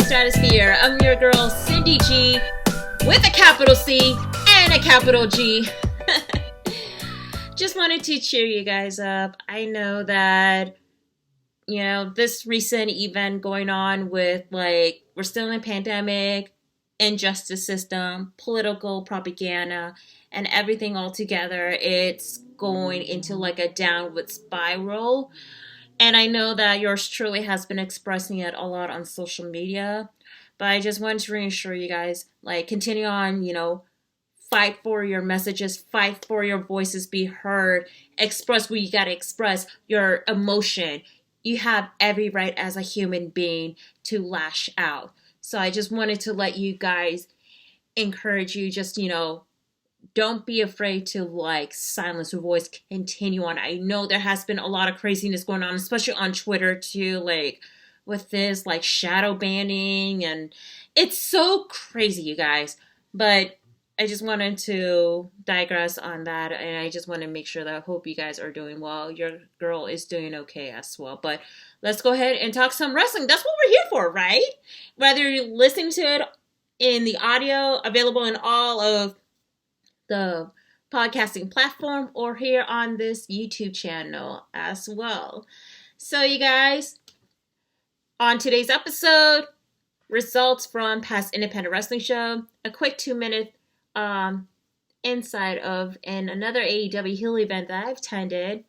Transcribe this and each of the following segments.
Statusphere. I'm your girl, Cindy G, with a capital C and a capital G. Just wanted to cheer you guys up. I know that, this recent event going on with, we're still in a pandemic, injustice system, political propaganda, and everything all together, it's going into a downward spiral. And I know that yours truly has been expressing it a lot on social media. But I just wanted to reassure you guys, continue on, fight for your messages, fight for your voices be heard, express what you gotta express, your emotion. You have every right as a human being to lash out. So I just wanted to let you guys encourage you, just, don't be afraid to silence your voice, continue on. I know there has been a lot of craziness going on, especially on Twitter too, with this shadow banning, and it's so crazy, you guys. But I just wanted to digress on that, and I just want to make sure that I hope you guys are doing well. Your girl is doing okay as well. But let's go ahead and talk some wrestling. That's what we're here for, right? Whether you're listening to it in the audio, available in all of the podcasting platform, or here on this YouTube channel as well. So you guys, on today's episode, results from past independent wrestling show, a quick 2-minute insight of another AEW Heel event that I've attended,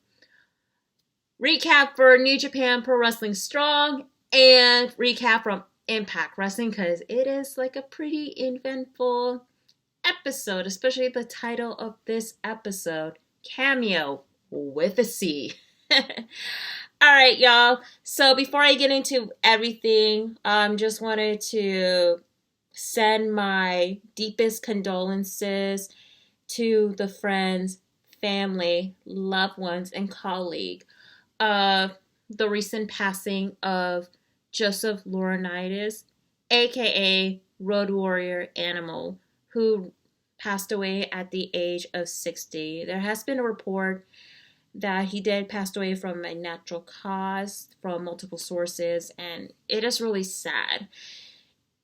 recap for New Japan Pro Wrestling Strong, and recap from Impact Wrestling, because it is a pretty eventful episode, especially the title of this episode, Cameo with a C. Alright, y'all. So before I get into everything, just wanted to send my deepest condolences to the friends, family, loved ones, and colleague of the recent passing of Joseph Laurinaitis, aka Road Warrior Animal, who passed away at the age of 60. There has been a report that he did pass away from a natural cause from multiple sources, and it is really sad.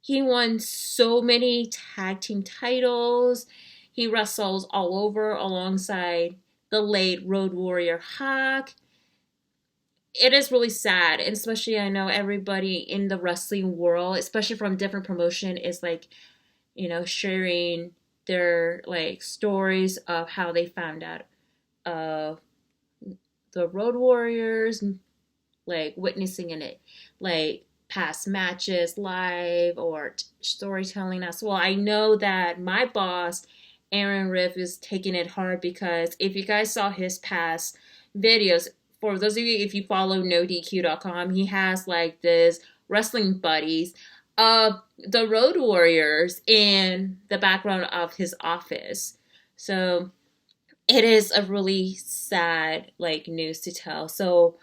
He won so many tag team titles. He wrestles all over alongside the late Road Warrior Hawk. It is really sad, and especially I know everybody in the wrestling world, especially from different promotion, is sharing their stories of how they found out of the Road Warriors, witnessing in it, past matches live or storytelling as well. I know that my boss, Aaron Riff, is taking it hard, because if you guys saw his past videos, for those of you, if you follow NoDQ.com, he has this wrestling buddies of the Road Warriors in the background of his office. So it is a really sad news to tell. So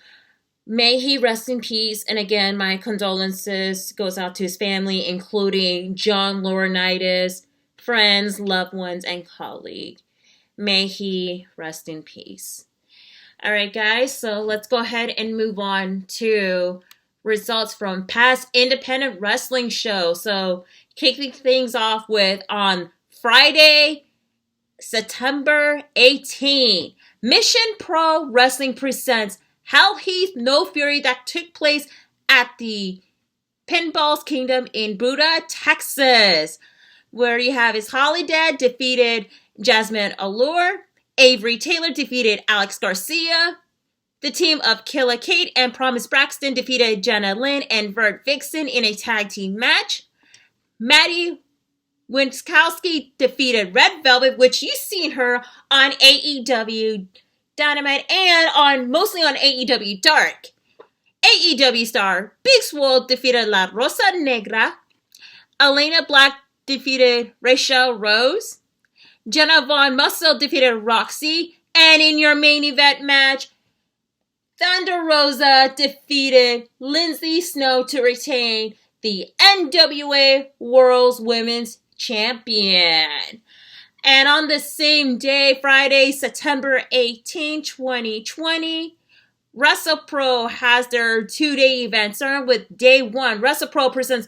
may he rest in peace. And again, my condolences goes out to his family, including John Laurinaitis, friends, loved ones, and colleague. May he rest in peace. All right, guys, so let's go ahead and move on to results from past independent wrestling show. So kicking things off with on Friday, September 18, Mission Pro Wrestling presents Hell Heath No Fury, that took place at the Pinball's Kingdom in Buda, Texas, where you have his Holly Dad defeated Jasmine Allure, Avery Taylor defeated Alex Garcia, the team of Killa Kate and Promise Braxton defeated Jenna Lynn and Vert Vixen in a tag team match. Maddie Winskowski defeated Red Velvet, which you've seen her on AEW Dynamite and mostly on AEW Dark. AEW star Big Swole defeated La Rosa Negra. Elena Black defeated Rachel Rose. Jenna Von Muscle defeated Roxy. And in your main event match, Thunder Rosa defeated Lindsay Snow to retain the NWA World's Women's Champion. And on the same day, Friday, September 18, 2020, WrestlePro has their 2-day event starting with day 1. WrestlePro presents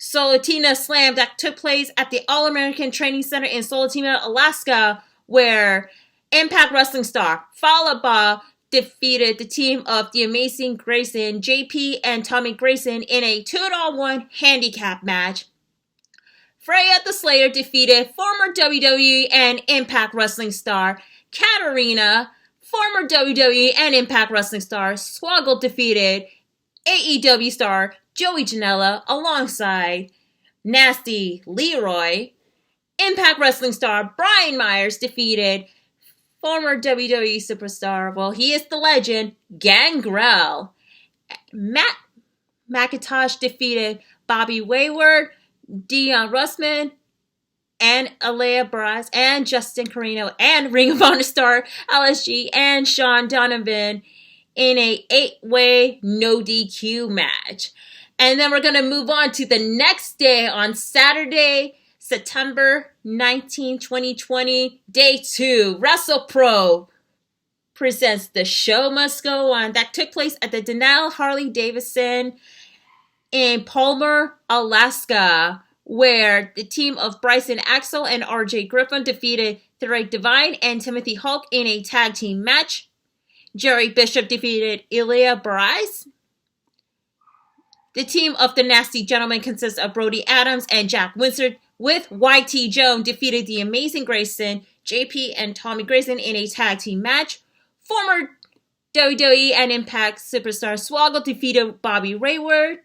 Solotina Slam that took place at the All-American Training Center in Solotina, Alaska, where Impact Wrestling star Fallah Bahh defeated the team of the Amazing Grayson, JP and Tommy Grayson in a 2-on-1 handicap match. Freya the Slayer defeated former WWE and Impact Wrestling star Katarina. Former WWE and Impact Wrestling star Swoggle defeated AEW star Joey Janela alongside Nasty Leroy. Impact Wrestling star Brian Myers defeated former WWE superstar, well, he is the legend, Gangrel. Matt McIntosh defeated Bobby Wayward, Dion Russman, and Alea Baraz, and Justin Carino, and Ring of Honor star LSG, and Sean Donovan in a 8-way no DQ match. And then we're going to move on to the next day on Saturday, September 19, 2020, Day 2. WrestlePro presents The Show Must Go On. That took place at the Denali Harley-Davidson in Palmer, Alaska, where the team of Bryson Axel and RJ Griffin defeated The Right Divine and Timothy Hulk in a tag team match. Jerry Bishop defeated Ilya Baraz. The team of the Nasty Gentlemen consists of Brody Adams and Jack Windsor, with YT Jones defeated the Amazing Grayson, JP and Tommy Grayson in a tag team match. Former WWE and Impact superstar Swoggle defeated Bobby Wayward.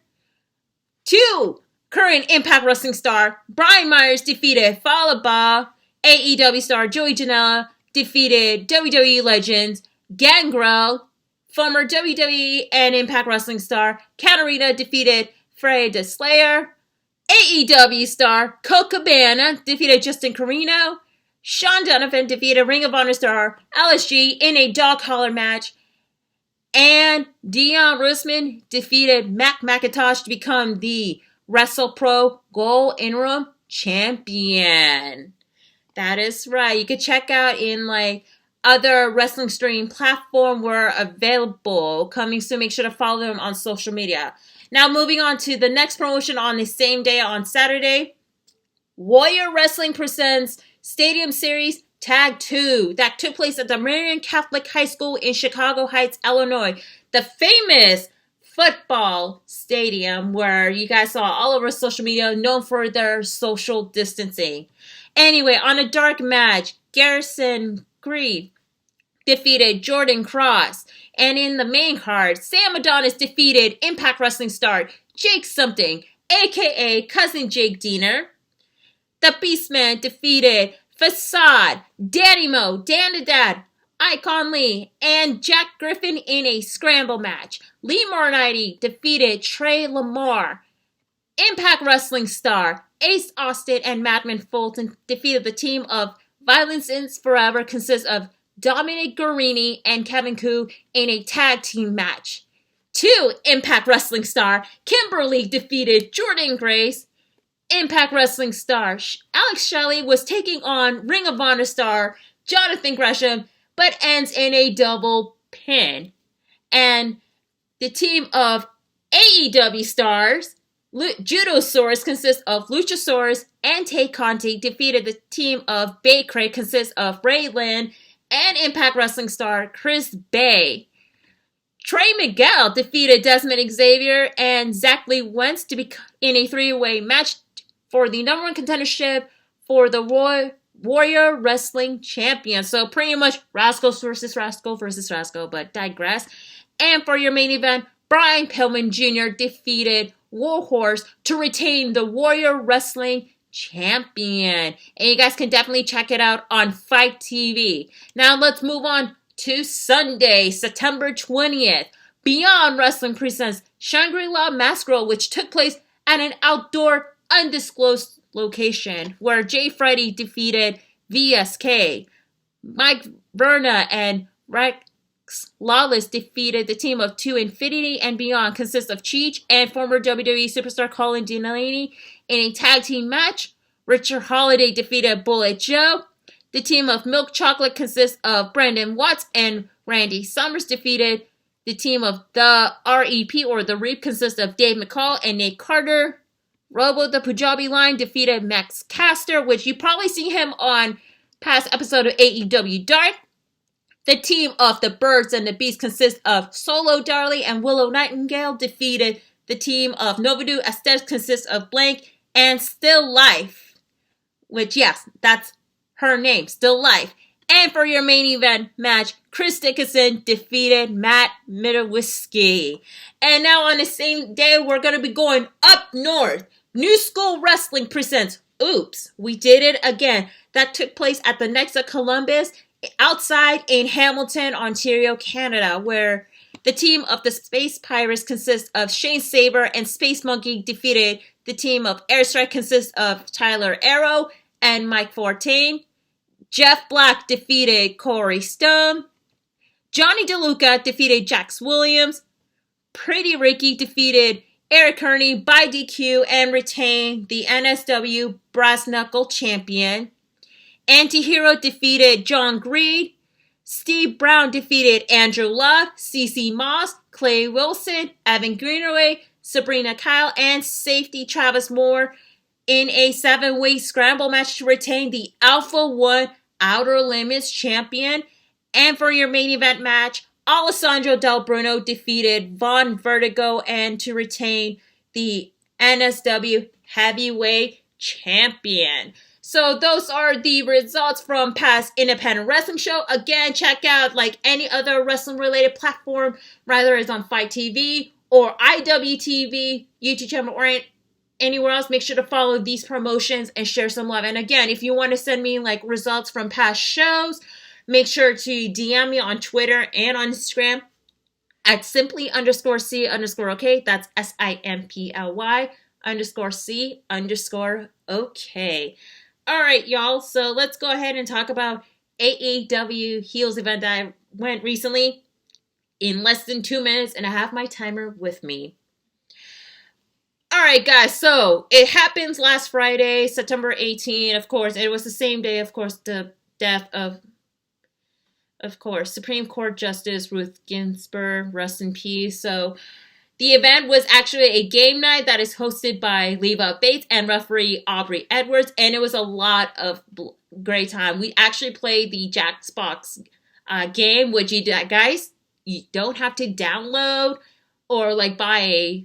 2. Current Impact Wrestling star Brian Myers defeated Fallah Bahh. AEW star Joey Janela defeated WWE legends Gangrel. Former WWE and Impact Wrestling star Katarina defeated Freya the Slayer. AEW star Colt Cabana defeated Justin Carino. Sean Donovan defeated Ring of Honor star LSG in a dog collar match. And Dion Russman defeated Matt McIntosh to become the WrestlePro Gold Interim Champion. That is right. You can check out in other wrestling streaming platform were available. Coming soon. Make sure to follow them on social media. Now moving on to the next promotion on the same day on Saturday. Warrior Wrestling presents Stadium Series Tag 2 that took place at the Marian Catholic High School in Chicago Heights, Illinois. The famous football stadium where you guys saw all over social media, known for their social distancing. Anyway, on a dark match, Garrison Grieve defeated Jordan Cross. And in the main card, Sam Adonis defeated Impact Wrestling star Jake Something, aka Cousin Jake Diener. The Beastman defeated Facade, Danny Mo, Dan the Dad, Icon Lee, and Jack Griffin in a scramble match. Lee Moriarty defeated Trey Lamar. Impact Wrestling star Ace Austin and Madman Fulton defeated the team of Violence Ends Forever, consists of Dominic Guarini and Kevin Koo in a tag team match. 2. Impact Wrestling star Kimberly defeated Jordan Grace. Impact Wrestling star Alex Shelley was taking on Ring of Honor star Jonathan Gresham, but ends in a double pin. And the team of AEW stars Judosaurus consists of Luchasaurus and Tay Conti defeated the team of Bay Craig, consists of Ray Lynn and Impact Wrestling star Chris Bay. Trey Miguel defeated Desmond Xavier and Zach Lee Wentz to be in a 3-way match for the number 1 contendership for the Warrior Wrestling Champion. So pretty much Rascals versus Rascal, but digress. And for your main event, Brian Pillman Jr. defeated Warhorse to retain the Warrior Wrestling Champion. And you guys can definitely check it out on Fight TV. Now let's move on to Sunday, September 20th. Beyond Wrestling presents Shangri-La Mask Roll, which took place at an outdoor, undisclosed location where Jay Freddy defeated VSK. Mike Verna and Rex Lawless defeated the team of 2 Infinity and Beyond, consists of Cheech and former WWE superstar Colin Delaney in a tag team match. Richard Holiday defeated Bullet Joe. The team of Milk Chocolate consists of Brandon Watts and Randy Summers defeated the team of the REP or the Reap, consists of Dave McCall and Nate Carter. Robo the Punjabi Lion defeated Max Caster, which you probably see him on past episode of AEW Dark. The team of the Birds and the Beast consists of Solo Darley and Willow Nightingale defeated the team of Novadu. Estes consists of Blank and Still Life, which, yes, that's her name, Still Life. And for your main event match, Chris Dickinson defeated Matt Middlewhiskey. And now on the same day, we're going to be going up north. New School Wrestling presents Oops, We Did It Again. That took place at the Knights of Columbus outside in Hamilton, Ontario, Canada, where the team of the Space Pirates consists of Shane Saber and Space Monkey defeated the team of Airstrike consists of Tyler Arrow and Mike Fortin. Jeff Black defeated Corey Stone. Johnny DeLuca defeated Jax Williams. Pretty Ricky defeated Eric Kearney by DQ and retained the NSW Brass Knuckle Champion. Antihero defeated John Greed. Steve Brown defeated Andrew Love, CC Moss, Clay Wilson, Evan Greenaway, Sabrina Kyle, and safety Travis Moore in a 7-way scramble match to retain the Alpha 1 Outer Limits champion. And for your main event match, Alessandro Del Bruno defeated Von Vertigo and to retain the NSW Heavyweight Champion. So those are the results from past independent wrestling show. Again, check out like any other wrestling related platform, whether it's on Fight TV or IWTV, YouTube channel, or anywhere else. Make sure to follow these promotions and share some love. And again, if you want to send me like results from past shows, make sure to DM me on Twitter and on Instagram at simply_C_OK. That's simply_C_OK. All right, y'all. So let's go ahead and talk about AEW Heels event that I went recently in less than 2 minutes, and I have my timer with me. All right, guys. So it happens last Friday, September 18. Of course, it was the same day, of course, the death of Supreme Court Justice Ruth Ginsburg, rest in peace. So the event was actually a game night that is hosted by Leva Bates and referee Aubrey Edwards, and it was a lot of great time. We actually played the Jackbox game, which you guys, you don't have to download or like buy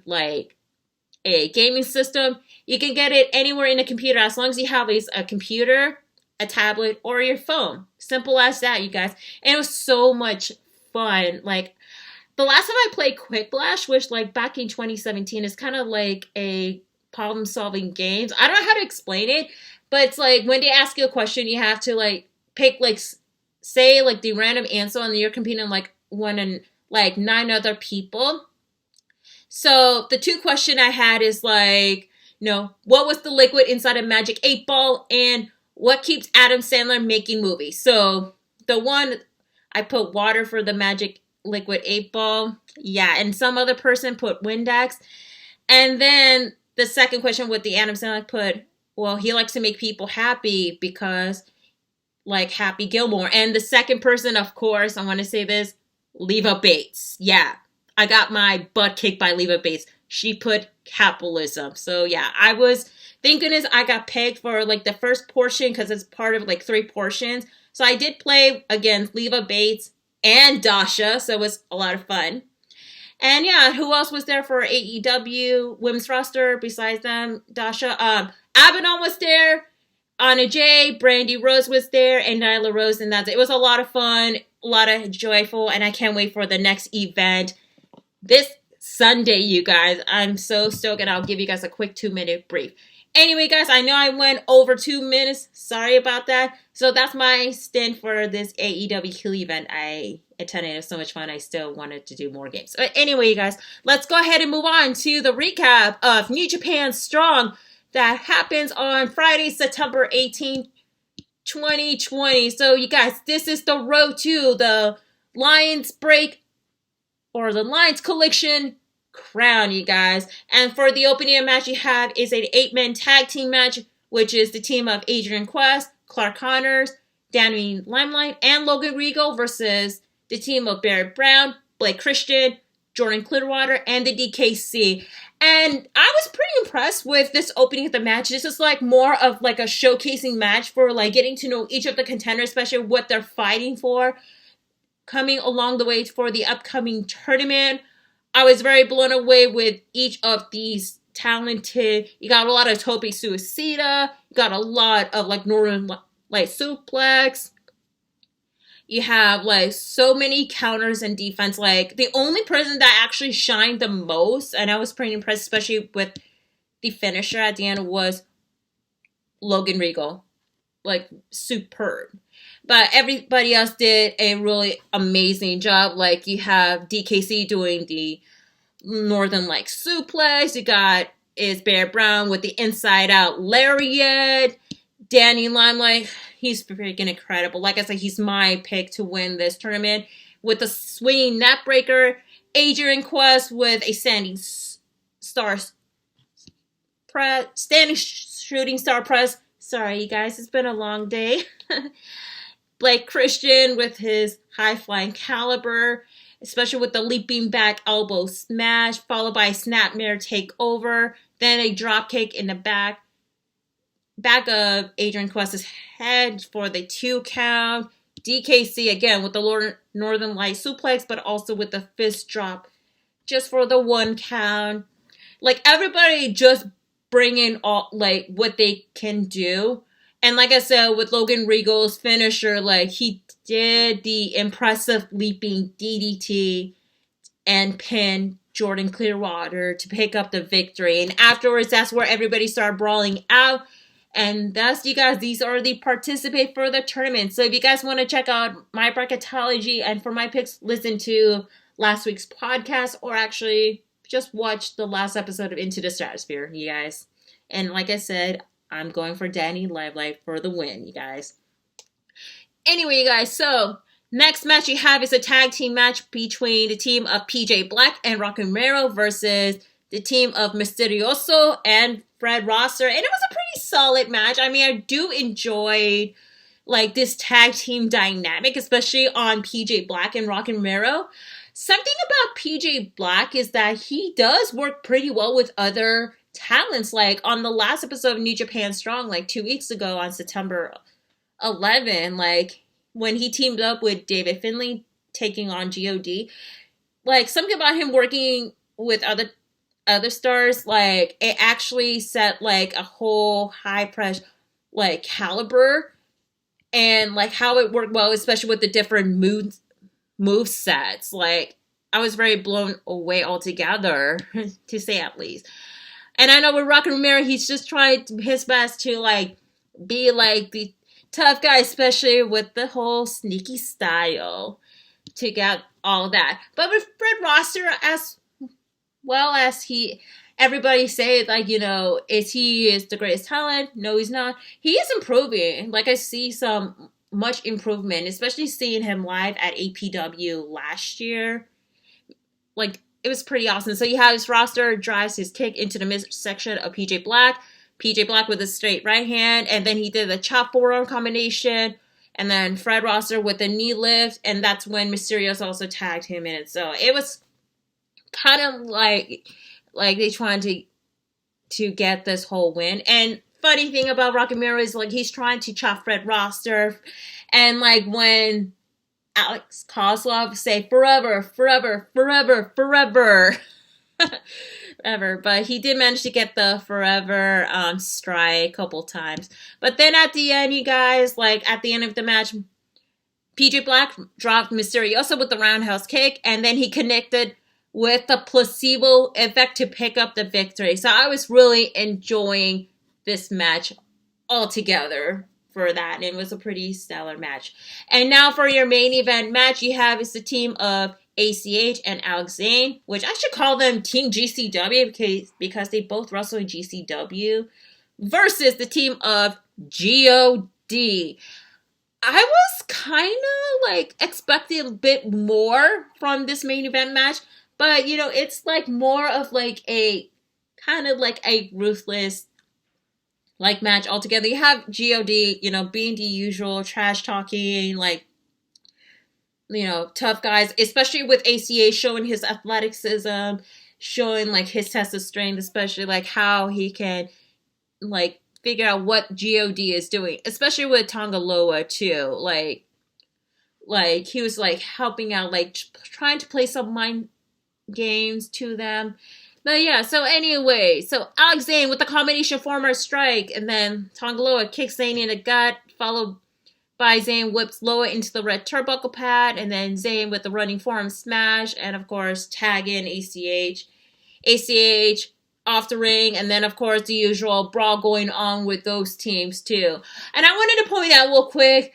a gaming system. You can get it anywhere in a computer as long as you have a computer, a tablet, or your phone. Simple as that, you guys. And it was so much fun. Like, the last time I played Quick Blast, which like back in 2017, is kind of like a problem-solving game. I don't know how to explain it, but it's like when they ask you a question, you have to like pick like say like the random answer, and you're competing like one and like 9 other people. So the 2 question I had is like, what was the liquid inside a Magic 8 Ball, and what keeps Adam Sandler making movies? So the one I put water for the Magic Liquid 8 Ball. Yeah, and some other person put Windex. And then the second question with the Adam Sandler put, well, he likes to make people happy because like Happy Gilmore. And the second person, of course, I want to say this, Leva Bates. Yeah, I got my butt kicked by Leva Bates. She put capitalism. So yeah, thank goodness I got pegged for like the first portion because it's part of like 3 portions. So I did play against Leva Bates and Dasha, so it was a lot of fun. And yeah, who else was there for AEW women's roster besides them? Dasha, Abaddon was there, Anna Jay, Brandy Rose was there, and Nyla Rose, and that's it. It was a lot of fun, a lot of joyful, and I can't wait for the next event this Sunday, you guys. I'm so stoked, and I'll give you guys a quick 2-minute brief. Anyway, guys, I know I went over 2 minutes. Sorry about that. So that's my stint for this AEW Heel event I attended. It was so much fun. I still wanted to do more games. But anyway, you guys, let's go ahead and move on to the recap of New Japan Strong that happens on Friday, September 18th, 2020. So, you guys, this is the road to the Lions Break or the Lions Collection crown, you guys. And for the opening match you have is an 8-man tag team match, which is the team of Adrian Quest, Clark Connors, Danny Limelight, and Logan Regal versus the team of Barrett Brown, Blake Christian, Jordan Clearwater, and the DKC. And I was pretty impressed with this opening of the match. This is like more of like a showcasing match for like getting to know each of the contenders, especially what they're fighting for, coming along the way for the upcoming tournament. I was very blown away with each of these talented. You got a lot of Tope Suicida. You got a lot of like Northern Light Suplex. You have like so many counters and defense. Like the only person that actually shined the most, and I was pretty impressed, especially with the finisher at the end, was Logan Regal. Like superb. But everybody else did a really amazing job. Like you have DKC doing the Northern Light Suplex. You got is Bear Brown with the inside out lariat. Danny Limelight, he's freaking incredible. Like I said, he's my pick to win this tournament with the swinging net breaker. Adrian Quest with a standing shooting star press. Sorry, you guys, it's been a long day. Blake Christian with his high flying caliber, especially with the leaping back elbow smash, followed by a snapmare takeover, then a drop kick in the back of Adrian Quest's head for the 2 count. DKC again with the Northern Light Suplex, but also with the fist drop just for the 1 count. Like everybody just bringing all like what they can do. And like I said, with Logan Regal's finisher, like he did the impressive leaping DDT and pin Jordan Clearwater to pick up the victory. And afterwards, that's where everybody started brawling out. And thus, you guys, these are the participate for the tournament. So if you guys want to check out my bracketology and for my picks, listen to last week's podcast or actually just watch the last episode of Into the Stratosphere, you guys. And like I said, I'm going for Danny Limelight for the win, you guys. Anyway, you guys, so next match you have is a tag team match between the team of PJ Black and Rocky Romero versus the team of Mysterioso and Fred Rosser. And it was a pretty solid match. I mean, I do enjoy like this tag team dynamic, especially on PJ Black and Rocky Romero. Something about PJ Black is that he does work pretty well with other talents. Like on the last episode of New Japan Strong, like 2 weeks ago on September 11, like when he teamed up with David Finlay taking on God, like something about him working with other stars, like it actually set like a whole high pressure like caliber and like how it worked well, especially with the different move sets. Like I was very blown away altogether, to say at least. And I know with Rocky Romero, he's just trying his best to like be like the tough guy, especially with the whole sneaky style to get all that. But with Fred Rosser, as well as everybody say like, you know, he is the greatest talent? No, he's not. He is improving. Like I see some much improvement, especially seeing him live at APW last year. Like it was pretty awesome. So you have his roster drives his kick into the midsection of PJ Black. PJ Black with a straight right hand, and then he did the chop forearm combination, and then Fred Rosser with the knee lift, and that's when Mysterios also tagged him in. So it was kind of like they trying to get this whole win. And funny thing about Rocky Romero is like he's trying to chop Fred Rosser, and like when Alex Kozlov say forever, forever, forever, forever. Ever, but he did manage to get the forever strike a couple times. But then at the end, you guys, like at the end of the match, PJ Black dropped Mysterioso with the roundhouse kick, and then he connected with the placebo effect to pick up the victory. So I was really enjoying this match altogether for that, and it was a pretty stellar match. And now for your main event match, you have is the team of ACH and Alex Zane, which I should call them Team GCW because they both wrestle in GCW, versus the team of God. I was kind of like expecting a bit more from this main event match, but you know, it's like more of like a kind of like a ruthless like match altogether. You have God, you know, being the usual trash talking, like, you know, tough guys, especially with ACA showing his athleticism, showing like his test of strength, especially like how he can like figure out what God is doing, especially with Tonga Loa too. Like he was like helping out, like trying to play some mind games to them. But yeah, so anyway, so Alex Zane with the combination former strike, and then Tonga Loa kicks Zane in the gut, followed by Zane whips Loa into the red turnbuckle pad, and then Zane with the running forearm smash, and of course tag in ACH. ACH off the ring, and then of course the usual brawl going on with those teams too. And I wanted to point out real quick,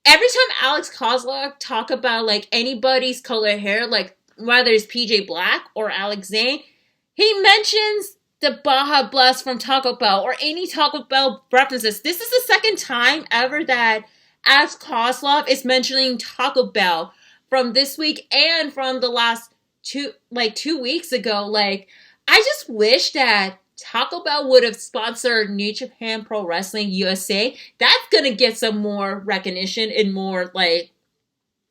every time Alex Kozlov talk about like anybody's color hair, like whether it's PJ Black or Alex Zane, he mentions the Baja Blast from Taco Bell or any Taco Bell references. This is the second time ever that Alex Kozlov is mentioning Taco Bell from this week and from the last 2 weeks ago. Like, I just wish that Taco Bell would have sponsored New Japan Pro Wrestling USA. That's gonna get some more recognition and more like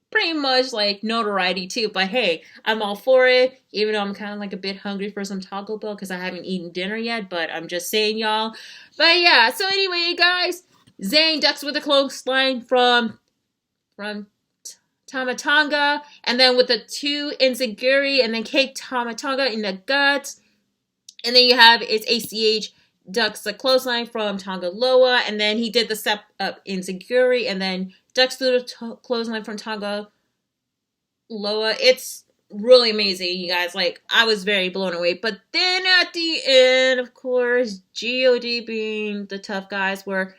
pretty much like notoriety too. But hey, I'm all for it, even though I'm kind of like a bit hungry for some Taco Bell because I haven't eaten dinner yet. But I'm just saying, y'all. But yeah, so anyway, guys, Zayn ducks with a clothesline from Tamatonga, and then with the 2 enziguri, and then kick Tamatonga in the guts. And then you have it's ACH ducks the clothesline from Tonga Loa, and then he did the step up enziguri, and then ducks through the clothesline from Tonga Loa. It's really amazing, you guys. Like, I was very blown away. But then at the end, of course, God being the tough guys, where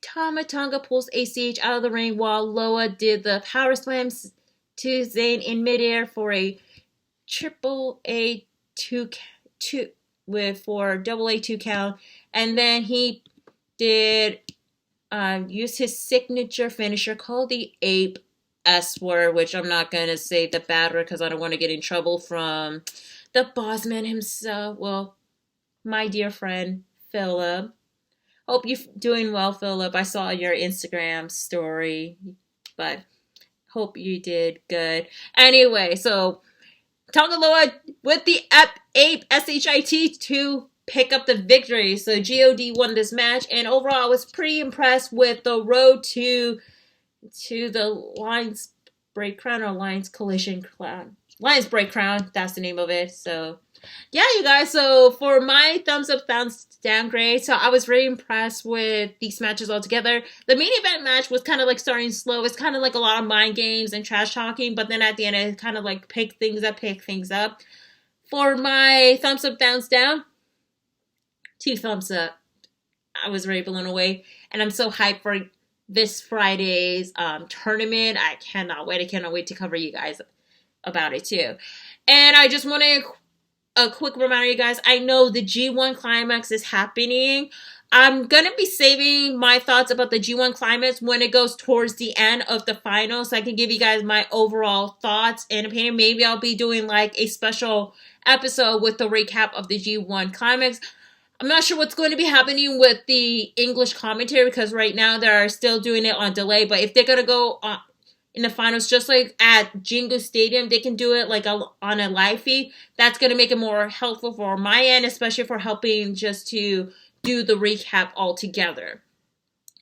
Tamatonga pulls ACH out of the ring while Loa did the power slams to Zayn in midair for a triple A 2 for double A 2 count, and then he did use his signature finisher called the Ape S word, which I'm not gonna say the bad word because I don't want to get in trouble from the boss man himself. Well, my dear friend Philip. Hope you're doing well, Philip. I saw your Instagram story, but hope you did good. Anyway, so Tonga Loa with the Ape SHIT to pick up the victory. So God won this match, and overall I was pretty impressed with the road to the Lions Break Crown or Lions Collision Crown. Lions Break Crown, that's the name of it. So yeah, you guys, so for my thumbs up, thumbs down grade, so I was really impressed with these matches altogether. The main event match was kind of like starting slow. It's kind of like a lot of mind games and trash talking, but then at the end it kind of like pick things up. For my thumbs up, thumbs down, 2 thumbs up. I was really blown away, and I'm so hyped for this Friday's tournament. I cannot wait to cover you guys about it too. And I just want to a quick reminder, you guys, I know the G1 Climax is happening. I'm going to be saving my thoughts about the G1 Climax when it goes towards the end of the final, so I can give you guys my overall thoughts and opinion. Maybe I'll be doing like a special episode with the recap of the G1 Climax. I'm not sure what's going to be happening with the English commentary because right now they're still doing it on delay, but if they're going to go in the finals, just like at Jingu Stadium, they can do it like on a live feed. That's going to make it more helpful for my end, especially for helping just to do the recap all together.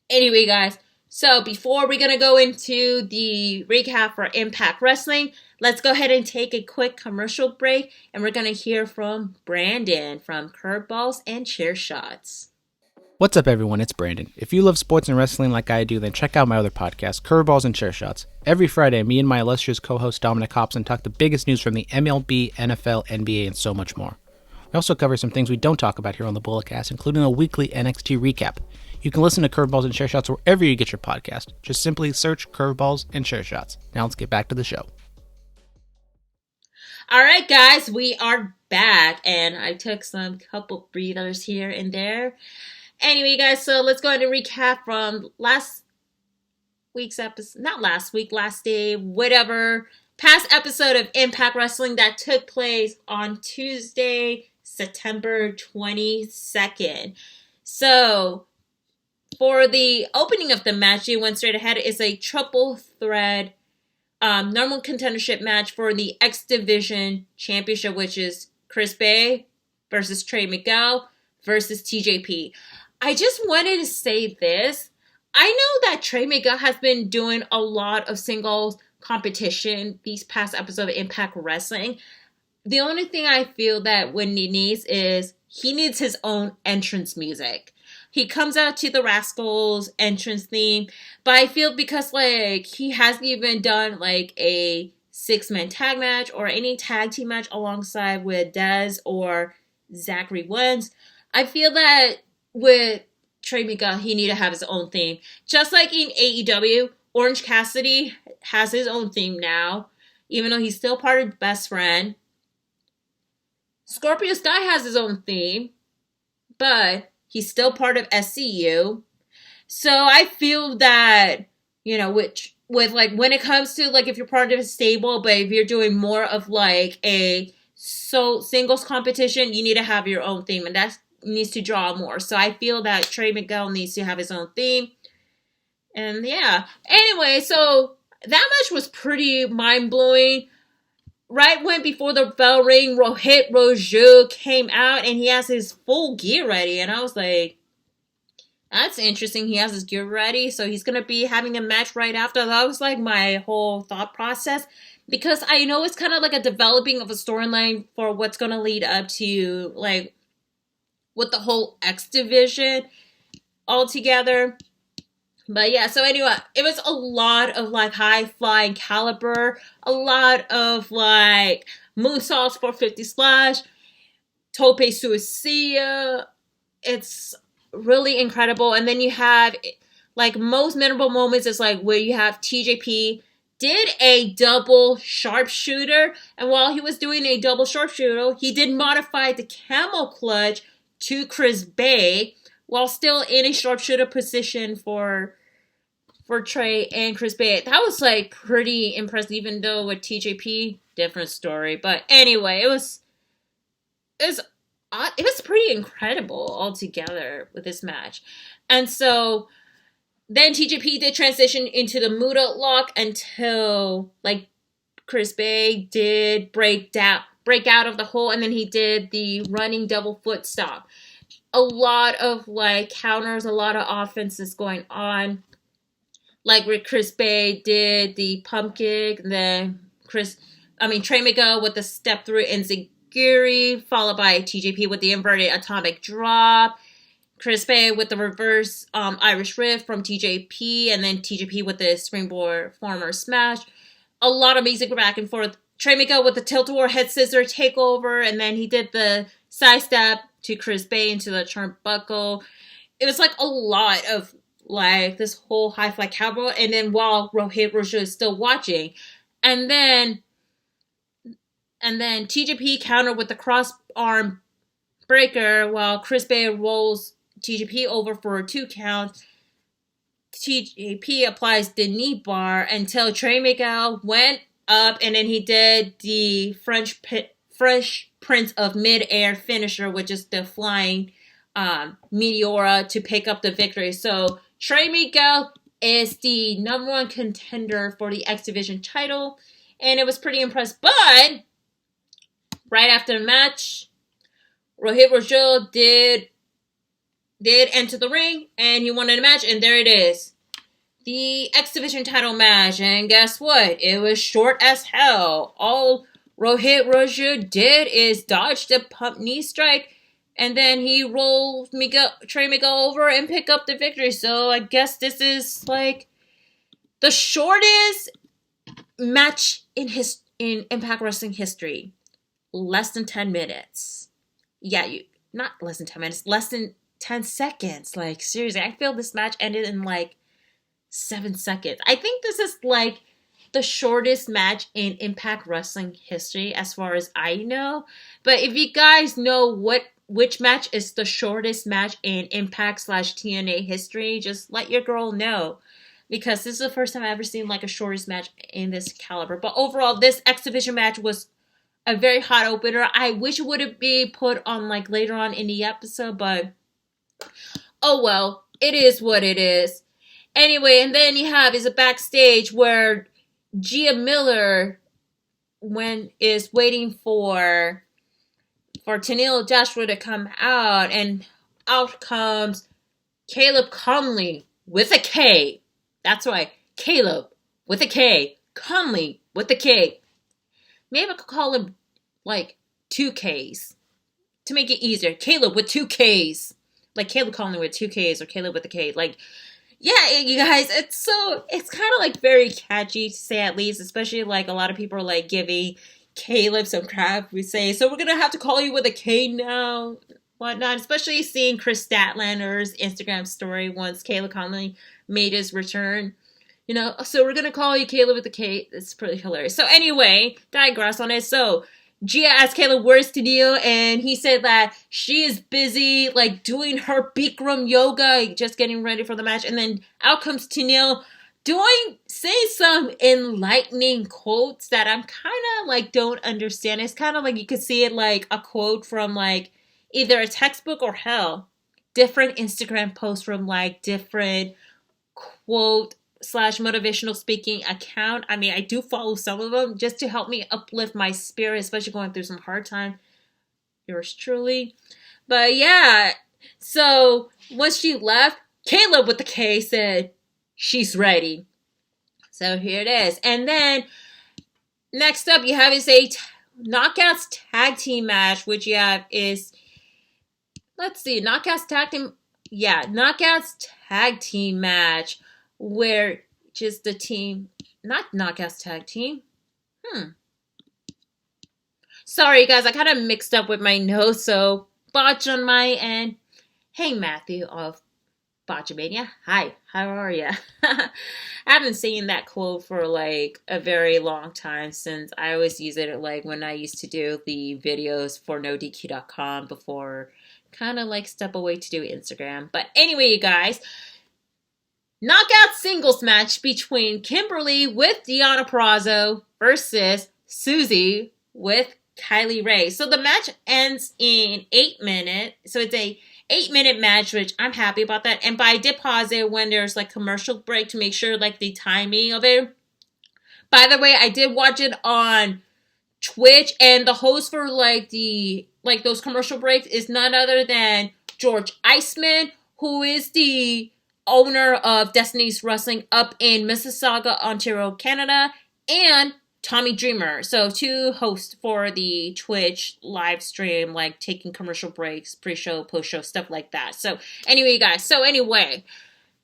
Anyway, guys, so before we're going to go into the recap for Impact Wrestling, let's go ahead and take a quick commercial break, and we're going to hear from Brandon from Curveballs and Chair Shots. What's up, everyone? It's Brandon. If you love sports and wrestling like I do, then check out my other podcast, Curveballs and Chair Shots. Every Friday, me and my illustrious co-host Dominic Hobson talk the biggest news from the MLB, NFL, NBA, and so much more. We also cover some things we don't talk about here on the Bulletcast, including a weekly NXT recap. You can listen to Curveballs and Chair Shots wherever you get your podcast. Just simply search Curveballs and Chair Shots. Now let's get back to the show. All right, guys, we are back, and I took some couple breathers here and there. Anyway, guys, so let's go ahead and recap from last week's episode, not last week, last day, whatever, past episode of Impact Wrestling that took place on Tuesday, September 22nd. So, for the opening of the match, you went straight ahead. It's a triple threat number one contendership match for the X Division Championship, which is Chris Bay versus Trey Miguel versus TJP. I just wanted to say this. I know that Trey Miguel has been doing a lot of singles competition these past episodes of Impact Wrestling. The only thing I feel that what he needs is he needs his own entrance music. He comes out to the Rascals entrance theme, but I feel because like he hasn't even done like a 6-man tag match or any tag team match alongside with Dez or Zachary Wentz, I feel that with Trey Miguel, he need to have his own theme. Just like in AEW, Orange Cassidy has his own theme now, even though he's still part of Best Friend. Scorpio Sky has his own theme, but he's still part of SCU. So I feel that, you know, with like when it comes to like if you're part of a stable, but if you're doing more of like a singles competition, you need to have your own theme, and that needs to draw more. So I feel that Trey Miguel needs to have his own theme. And yeah. Anyway, so that match was pretty mind-blowing. Right when before the bell ring, Rohit Raju came out and he has his full gear ready. And I was like, that's interesting. He has his gear ready. So he's going to be having a match right after. That was like my whole thought process. Because I know it's kind of like a developing of a storyline for what's going to lead up to like with the whole X Division altogether. But yeah, so anyway, it was a lot of like high flying caliber, a lot of like moonsaults 450 splash, tope suicida. It's really incredible. And then you have like most memorable moments is like where you have TJP did a double sharpshooter, and while he was doing a double sharpshooter, he did modify the camel clutch to Chris Bay while still in a sharpshooter position for Trey and Chris Bay. That was like pretty impressive, even though with TJP, different story. But anyway, it was pretty incredible altogether with this match. And so then TJP did transition into the Muda lock until like Chris Bay did break out of the hole, and then he did the running double foot stomp. A lot of like counters, a lot of offenses going on. Like with Chris Bay did the pump kick, and then Trey Miguel with the step through enziguri, followed by TJP with the inverted atomic drop. Chris Bay with the reverse Irish Riff from TJP, and then TJP with the springboard former smash. A lot of music back and forth. Trey Miguel with the tilt-a-whirl head scissor takeover, and then he did the side step to Chris Bay into the turnbuckle. It was like a lot of like this whole high fly cowboy, and then while Rohit Raju is still watching, and then TJP countered with the cross arm breaker while Chris Bay rolls TJP over for a 2 count. TJP applies the knee bar until Trey Miguel went up, and then he did the Fresh Prince of Mid-Air finisher, which is the flying Meteora to pick up the victory. So Trey Miguel is the number one contender for the X Division title, and it was pretty impressive. But right after the match, Rohit Raju did enter the ring, and he won the match, and there it is. The X Division title match, and guess what? It was short as hell. All Rohit Raju did is dodge the pump knee strike, and then he rolled Trey Miguel over and pick up the victory. So I guess this is like the shortest match in Impact Wrestling history. Less than 10 minutes. Yeah, not less than 10 minutes, less than 10 seconds. Like, seriously, I feel this match ended in like 7 seconds. I think this is like the shortest match in Impact Wrestling history as far as I know. But if you guys know which match is the shortest match in Impact/TNA history, just let your girl know. Because this is the first time I've ever seen like a shortest match in this caliber. But overall, this X Division match was a very hot opener. I wish it would be put on like later on in the episode, but oh well, it is what it is. Anyway, and then you have is a backstage where Gia Miller is waiting for Tennille Joshua to come out, and out comes Caleb Conley with a K. That's right, Caleb with a K. Conley with a K. Maybe I could call him like 2 Ks to make it easier. Caleb with 2 Ks. Like Caleb Conley with 2 Ks or Caleb with a K. Like, yeah, you guys, it's kind of like very catchy to say at least, especially like a lot of people are like giving Caleb some crap. We say, so we're going to have to call you with a K now, whatnot, especially seeing Chris Statlander's Instagram story once Caleb Conley made his return. So we're going to call you Caleb with a K. It's pretty hilarious. So anyway, digress on it. So Gia asked Caleb where's Tennille, and he said that she is busy, like, doing her Bikram yoga, just getting ready for the match. And then out comes Tennille saying some enlightening quotes that I'm kind of, like, don't understand. It's kind of like you could see it like a quote from, like, either a textbook or hell. Different Instagram posts from, like, different quote / motivational speaking account. I mean, I do follow some of them just to help me uplift my spirit, especially going through some hard time. Yours truly. But yeah, so once she left, Caleb with the K said she's ready. So here it is. And then next up, you have is a Knockouts tag team match, which you have is, let's see, Knockouts tag team match, where just the team, not Knockouts tag team. Sorry, guys, I kind of mixed up with my notes, so botch on my end. Hey, Matthew of Botchamania. Hi, how are ya? I haven't seen that quote for like a very long time, since I always use it like when I used to do the videos for NoDQ.com before kind of like step away to do Instagram. But anyway, you guys, knockout singles match between Kimberly with Deonna Purrazzo versus Susie with Kylie Rae. So the match ends in 8 minutes. So it's a 8-minute match, which I'm happy about that. And but I did pause it when there's like commercial break to make sure like the timing of it. By the way, I did watch it on Twitch, and the host for like those commercial breaks is none other than George Iceman, who is the owner of Destiny's Wrestling up in Mississauga, Ontario, Canada, and Tommy Dreamer. So 2 hosts for the Twitch live stream, like taking commercial breaks, pre-show, post-show, stuff like that. So anyway, you guys. So anyway,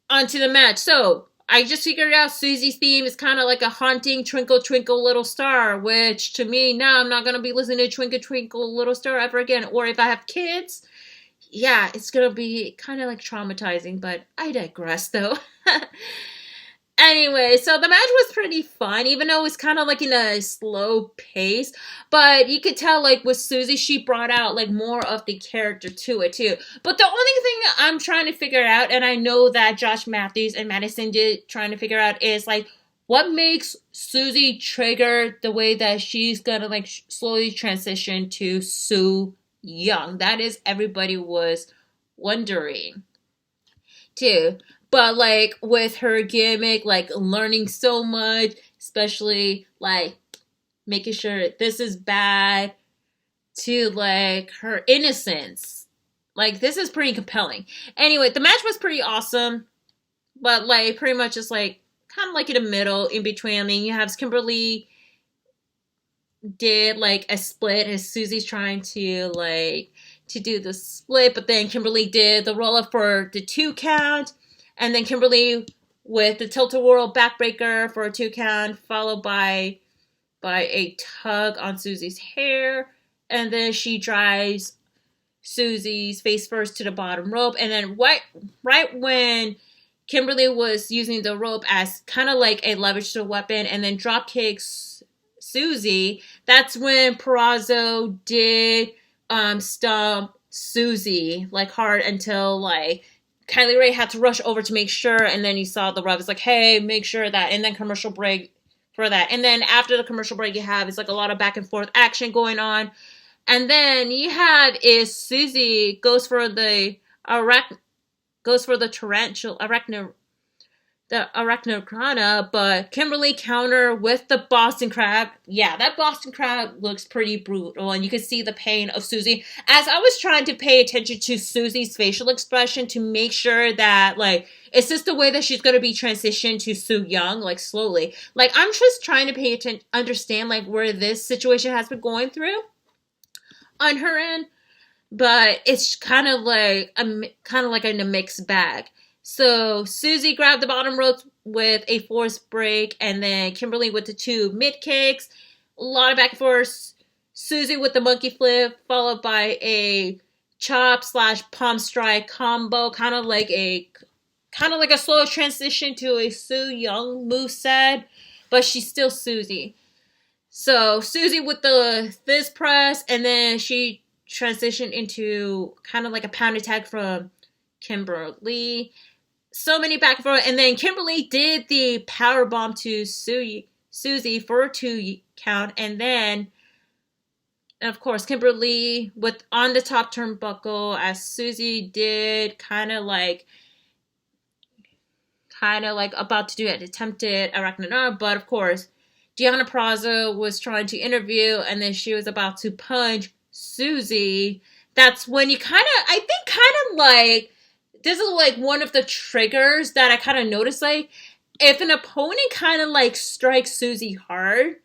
on to the match. So I just figured out Susie's theme is kind of like a haunting Twinkle Twinkle Little Star, which to me, now I'm not going to be listening to Twinkle Twinkle Little Star ever again. Or if I have kids, yeah, it's going to be kind of like traumatizing, but I digress though. Anyway, so the match was pretty fun, even though it was kind of like in a slow pace. But you could tell, like, with Susie, she brought out, like, more of the character to it, too. But the only thing that I'm trying to figure out, and I know that Josh Matthews and Madison did trying to figure out, is, like, what makes Susie trigger the way that she's gonna, like, slowly transition to Sue Young? That is, everybody was wondering, too. But, like, with her gimmick, like, learning so much, especially, like, making sure this is bad, to, like, her innocence. Like, this is pretty compelling. Anyway, the match was pretty awesome, but, like, pretty much just, like, kind of, like, in the middle, in between. I mean, you have Kimberly did, like, a split as Susie's trying to, like, to do the split, but then Kimberly did the roll-up for the 2 count. And then Kimberly with the tilt-a-whirl backbreaker for a 2 count, followed by a tug on Susie's hair. And then she drives Susie's face first to the bottom rope. And then right when Kimberly was using the rope as kind of like a leverage weapon and then drop kicks Susie, that's when Purrazzo did stomp Susie like hard until like Kylie Rae had to rush over to make sure, and then you saw the ref is like, hey, make sure that, and then commercial break for that. And then after the commercial break you have, it's like a lot of back and forth action going on. And then you have is Susie goes for the tarantula, the Arachnokrana, but Kimberly counter with the Boston Crab. Yeah, that Boston Crab looks pretty brutal, and you can see the pain of Susie. As I was trying to pay attention to Susie's facial expression to make sure that, like, it's just the way that she's going to be transitioned to Soo Young, like, slowly. Like, I'm just trying to pay attention, understand, like, where this situation has been going through on her end, but it's kind of like in a mixed bag. So Susie grabbed the bottom rope with a forced break, and then Kimberly with the two mid kicks. A lot of back and forth. Susie with the monkey flip, followed by a chop slash palm strike combo, kind of like a slow transition to a Soo Young moveset, but she's still Susie. So Susie with the fist press, and then she transitioned into kind of like a pound attack from Kimberly. So many back and forth, and then Kimberly did the power bomb to Susie for a 2 count, and then of course Kimberly with on the top turnbuckle as Susie did kind of like about to do an attempted arachnid, but of course Deonna Purrazzo was trying to interview, and then she was about to punch Susie. That's when you this is like one of the triggers that I kind of noticed, like, if an opponent kind of like strikes Susie hard,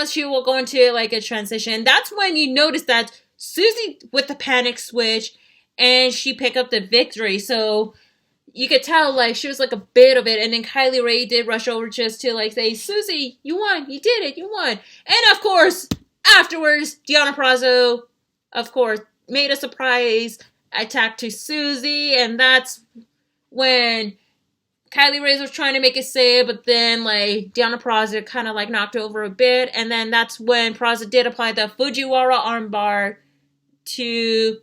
she will go into like a transition. That's when you notice that Susie with the panic switch, and she picked up the victory. So you could tell, like, she was like a bit of it, and then Kylie Rae did rush over just to like say, Susie, you won, you did it, you won. And of course, afterwards, Deonna Purrazzo, of course, made a surprise attack to Susie, and that's when Kylie Rae was trying to make it save, but then like Deonna Purrazzo kind of like knocked her over a bit, and then that's when Purrazzo did apply the Fujiwara armbar to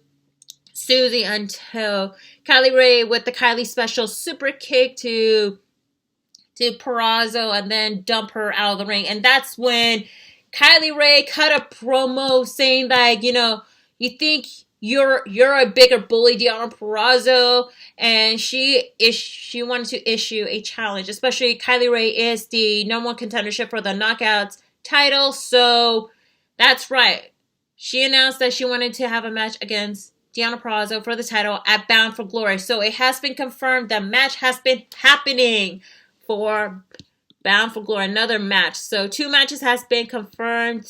Susie until Kylie Rae with the Kylie special super kick to Purrazzo, and then dump her out of the ring. And that's when Kylie Rae cut a promo saying that, you think you're a bigger bully, Deonna Purrazzo, and she wanted to issue a challenge. Especially Kylie Rae is the number one contendership for the Knockouts title, so that's right. She announced that she wanted to have a match against Deonna Purrazzo for the title at Bound for Glory. So it has been confirmed the match has been happening for Bound for Glory, another match. So 2 matches has been confirmed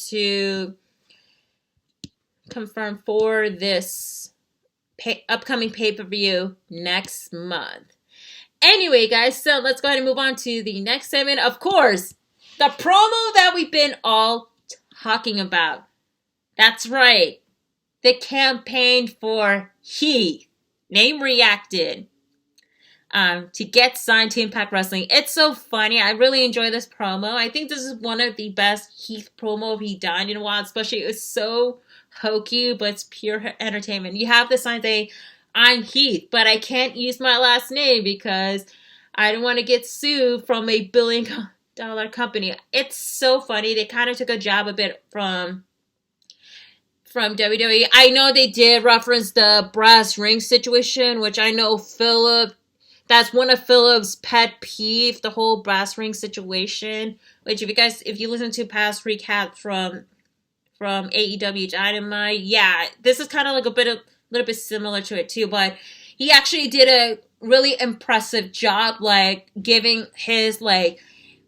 for this upcoming pay-per-view next month. Anyway, guys, so let's go ahead and move on to the next segment. Of course, the promo that we've been all talking about. That's right. The campaign for Heath, name reacted, to get signed to Impact Wrestling. It's so funny. I really enjoy this promo. I think this is one of the best Heath promo he done in a while, especially it's so hokey, but it's pure entertainment. You have the sign saying, I'm Heath, but I can't use my last name because I don't want to get sued from a $1 billion company. It's so funny. They kind of took a jab a bit from WWE. I know they did reference the brass ring situation, which I know that's one of Philip's pet peeve, the whole brass ring situation, which if you listen to past recaps from AEW Dynamite, yeah, this is kind of like a little bit similar to it too, but he actually did a really impressive job, like, giving his, like,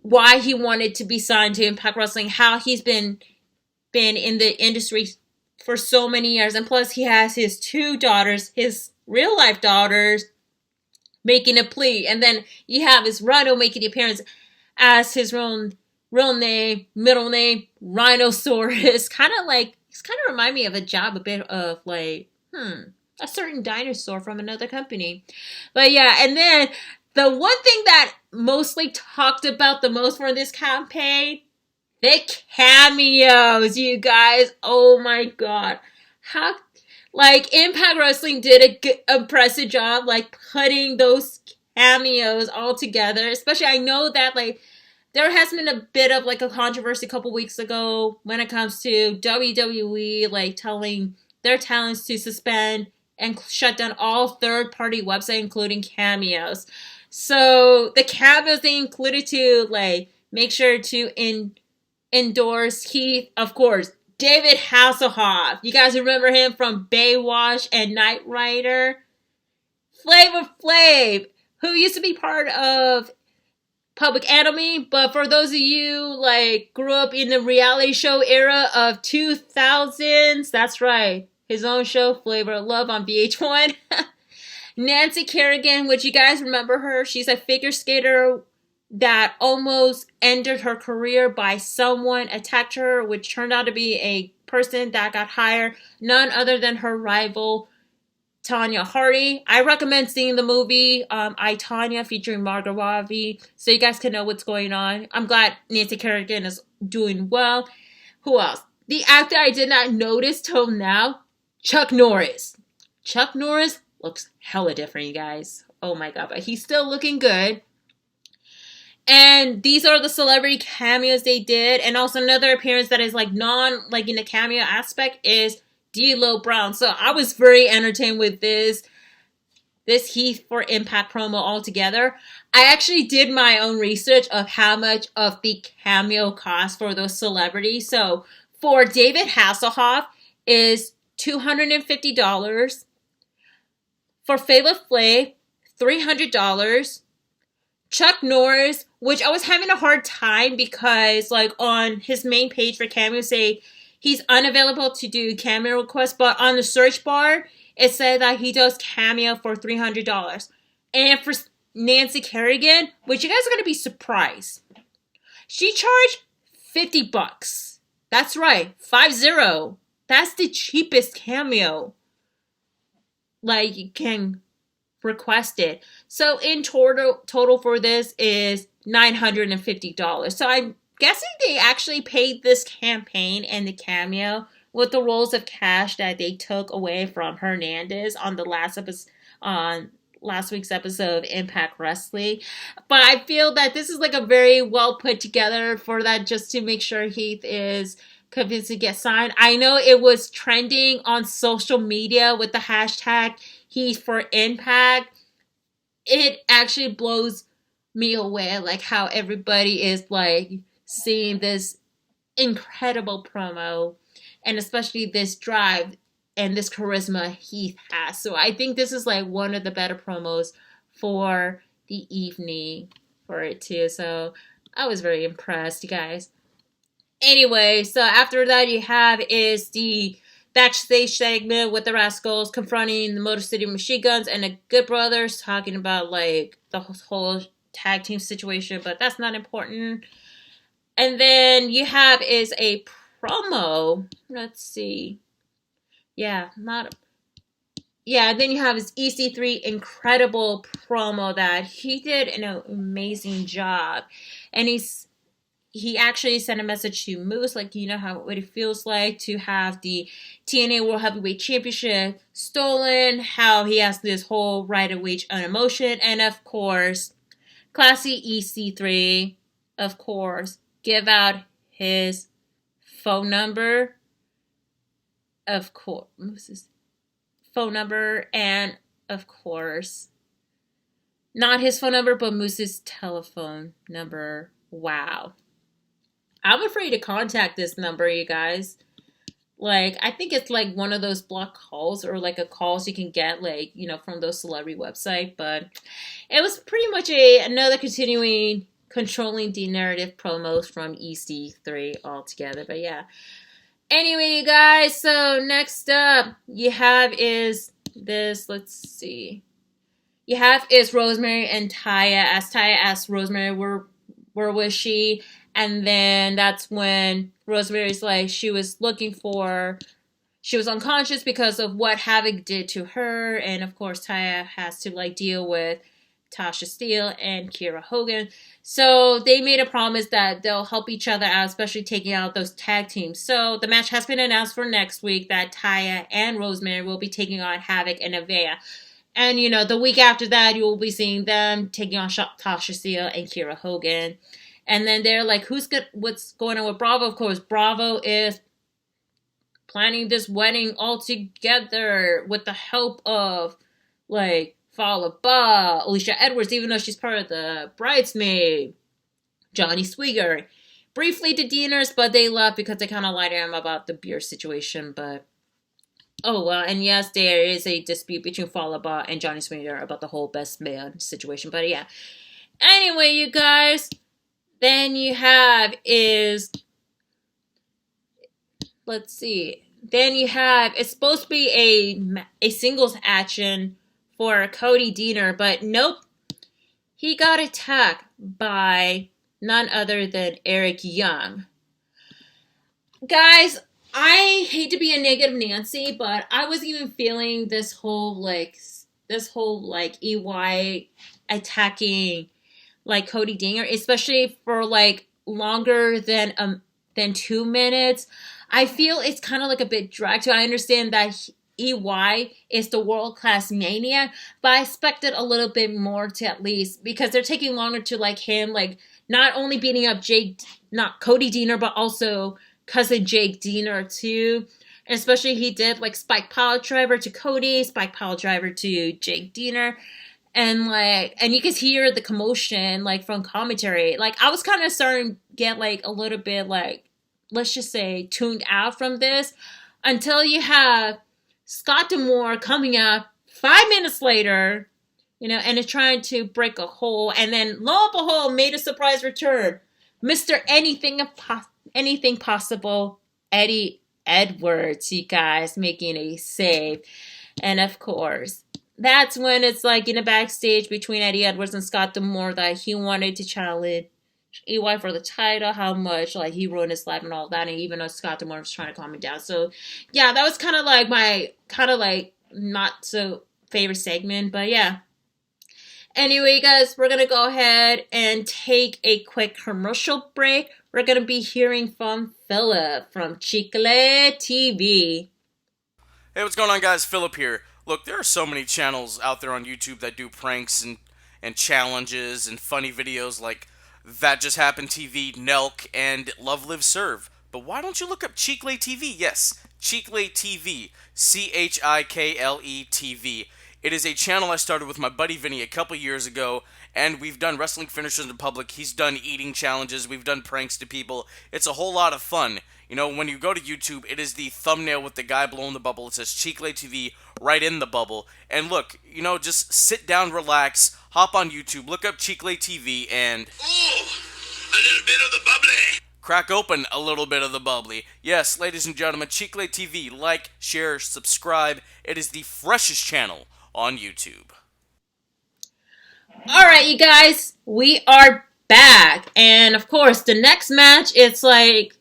why he wanted to be signed to Impact Wrestling, how he's been in the industry for so many years, and plus he has his 2 daughters, his real life daughters, making a plea, and then you have his Rhino making the appearance as his real name, middle name, Rhinosaurus. It's kind of remind me of a bit of like, a certain dinosaur from another company. But yeah, and then the one thing that mostly talked about the most for this campaign, the cameos, you guys. Oh my god. How, like, Impact Wrestling did a good, impressive job, like, putting those cameos all together. Especially, I know that, like, there has been a bit of, like, a controversy a couple weeks ago when it comes to WWE, like, telling their talents to suspend and shut down all third-party websites, including cameos. So the cameos they included to like make sure to endorse Heath, of course. David Hasselhoff. You guys remember him from Baywatch and Knight Rider? Flavor Flav, who used to be part of Public Enemy, but for those of you like grew up in the reality show era of 2000s, that's right. His own show, Flavor of Love on VH1. Nancy Kerrigan, which you guys remember her, she's a figure skater that almost ended her career by someone attacked her, which turned out to be a person that got hired, none other than her rival, Tanya Hardy. I recommend seeing the movie I, Tonya, featuring Margot Robbie, so you guys can know what's going on. I'm glad Nancy Kerrigan is doing well. Who else? The actor I did not notice till now, Chuck Norris. Chuck Norris looks hella different, you guys. Oh my god, but he's still looking good. And these are the celebrity cameos they did. And also another appearance that is like like in the cameo aspect is D'Lo Brown. So I was very entertained with this Heath for Impact promo altogether. I actually did my own research of how much of the cameo cost for those celebrities. So for David Hasselhoff is $250. For Flavor Flav, $300. Chuck Norris, which I was having a hard time because like on his main page for cameo say he's unavailable to do cameo requests, but on the search bar it said that he does cameo for $300. And for Nancy Kerrigan, which you guys are gonna be surprised, she charged $50. That's right, 50. That's the cheapest cameo like you can request it. So in total for this is $950. So I'm guessing they actually paid this campaign and the cameo with the rolls of cash that they took away from Hernandez on the last week's episode of Impact Wrestling. But I feel that this is like a very well put together for that, just to make sure Heath is convinced to get signed. I know it was trending on social media with the hashtag Heath for Impact. It actually blows me away, like how everybody is like seeing this incredible promo, and especially this drive and this charisma Heath has. So I think this is like one of the better promos for the evening for it too. So I was very impressed, you guys. Anyway, so after that you have is the backstage segment with the Rascals confronting the Motor City Machine Guns and the Good Brothers, talking about like the whole tag team situation, but that's not important. And then you have is a promo. Let's see. Yeah, then you have his EC3 incredible promo that he did an amazing job. And he actually sent a message to Moose, like, you know what it feels like to have the TNA World Heavyweight Championship stolen, how he has this whole right of wage on emotion, and of course, classy EC3, of course, give out his phone number, of course, Moose's phone number, and of course, not his phone number, but Moose's telephone number. Wow. I'm afraid to contact this number, you guys. Like, I think it's like one of those block calls or like a calls you can get, like, you know, from those celebrity website. But it was pretty much another continuing controlling the narrative promos from EC3 altogether. But yeah. Anyway, you guys, so next up you have is this, let's see. You have is Rosemary and Taya. As Taya asked Rosemary where was she? And then that's when Rosemary's like, she was unconscious because of what Havoc did to her. And of course, Taya has to like deal with Tasha Steele and Kiera Hogan. So they made a promise that they'll help each other out, especially taking out those tag teams. So the match has been announced for next week that Taya and Rosemary will be taking on Havoc and Nevaeh. And, you know, the week after that, you will be seeing them taking on Tasha Steele and Kiera Hogan. And then they're like, what's going on with Bravo? Of course, Bravo is planning this wedding all together with the help of, like, followed by Alicia Edwards, even though she's part of the bridesmaid, Johnny Swigert. Briefly to Dieners, but they left because they kind of lied to him about the beer situation, but oh well, and yes, there is a dispute between Falaba and Johnny Swigert about the whole best man situation, but yeah. Anyway, you guys, then you have is, let's see, then you have, it's supposed to be a singles action for Cody Deaner, but nope, he got attacked by none other than Eric Young. Guys, I hate to be a negative Nancy, but I was even feeling this whole EY attacking like Cody Deaner, especially for like longer than 2 minutes. I feel it's kind of like a bit dragged. So I understand that EY is the world class maniac, but I expected a little bit more to at least, because they're taking longer to like him, like not only beating up not Cody Deaner, but also cousin Jake Deaner too. And especially he did like Spike Pile Driver to Cody, Spike Pile Driver to Jake Deaner. And you could hear the commotion like from commentary. Like I was kind of starting to get like a little bit like, let's just say, tuned out from this, until you have Scott D'Amore coming up 5 minutes later, and is trying to break a hole, and then lo and behold, made a surprise return, Mr. Anything Possible, Eddie Edwards, you guys, making a save. And of course, that's when it's like in a backstage between Eddie Edwards and Scott D'Amore that he wanted to challenge EY for the title, how much like he ruined his life and all that, and even though Scott D'Amore was trying to calm him down. So yeah, that was kind of like my not so favorite segment, but yeah. Anyway, guys, we're gonna go ahead and take a quick commercial break. We're gonna be hearing from Philip from Chicle TV. Hey, what's going on, guys? Philip here. Look, there are so many channels out there on YouTube that do pranks and challenges and funny videos like That Just Happened TV, Nelk, and Love Live Serve. But why don't you look up Chicle TV? Yes, Chicle TV. Chikle TV. It is a channel I started with my buddy Vinny a couple years ago, and we've done wrestling finishers in public. He's done eating challenges. We've done pranks to people. It's a whole lot of fun. When you go to YouTube, it is the thumbnail with the guy blowing the bubble. It says Chicle TV right in the bubble. And look, just sit down, relax, hop on YouTube, look up Chicle TV, and ooh, a little bit of the bubbly. Crack open a little bit of the bubbly. Yes, ladies and gentlemen, Chicle TV. Like, share, subscribe. It is the freshest channel on YouTube. Alright, you guys, we are back. And of course, the next match, it's like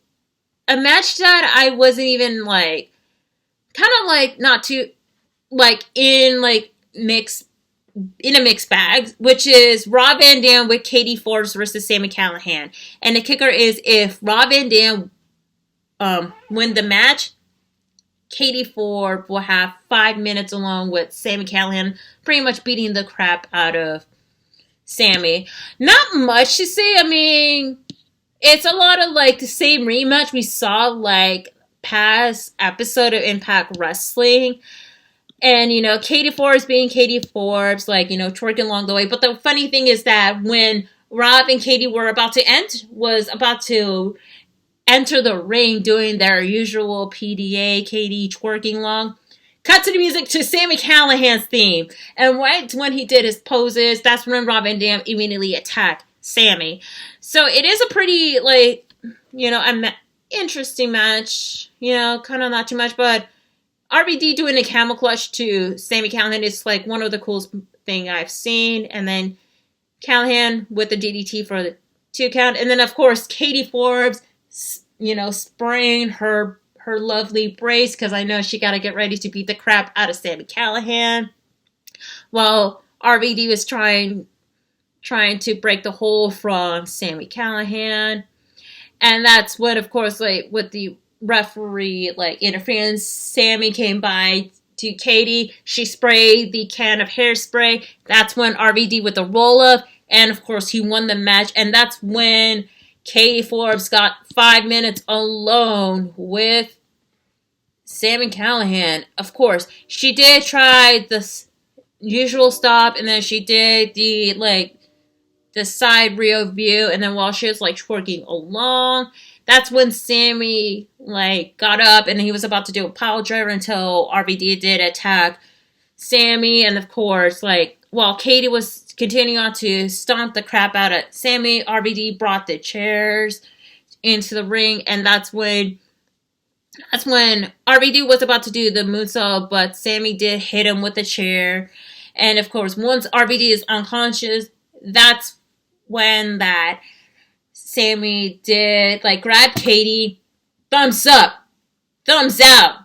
a match that I wasn't even like, kind of like not too, like in like in a mixed bag, which is Rob Van Dam with Katie Forbes versus Sami Callihan. And the kicker is, if Rob Van Dam win the match, Katie Forbes will have 5 minutes along with Sami Callihan, pretty much beating the crap out of Sami. Not much to say. I mean, it's a lot of like the same rematch we saw like past episode of Impact Wrestling. And, Katie Forbes being Katie Forbes, like, twerking along the way. But the funny thing is that when Rob and Katie were about to enter the ring doing their usual PDA, Katie twerking along, cut to the music to Sami Callihan's theme. And right when he did his poses, that's when Rob Van Dam immediately attacked Sami. So it is a pretty, like, interesting match. Kind of not too much, but RVD doing a camel clutch to Sami Callihan is like one of the coolest thing I've seen. And then Callihan with the DDT for the 2 count. And then, of course, Katie Forbes, spraying her lovely brace, because I know she got to get ready to beat the crap out of Sami Callihan. While RVD was trying to break the hold from Sami Callihan. And that's what, of course, like with the referee like interference, Sami came by to Katie. She sprayed the can of hairspray. That's when RVD with the roll up, and of course he won the match. And that's when Katie Forbes got 5 minutes alone with Sami Callihan. Of course, she did try usual stop, and then she did the side rear view, and then while she was like twerking along, that's when Sammy like got up and he was about to do a pile driver until RVD did attack Sammy, and of course, like while Katie was continuing on to stomp the crap out of Sammy, RVD brought the chairs into the ring, and that's when RVD was about to do the moonsault, but Sammy did hit him with the chair. And of course, once RVD is unconscious, that's when that Sammy did like grab Katie, thumbs up, thumbs out.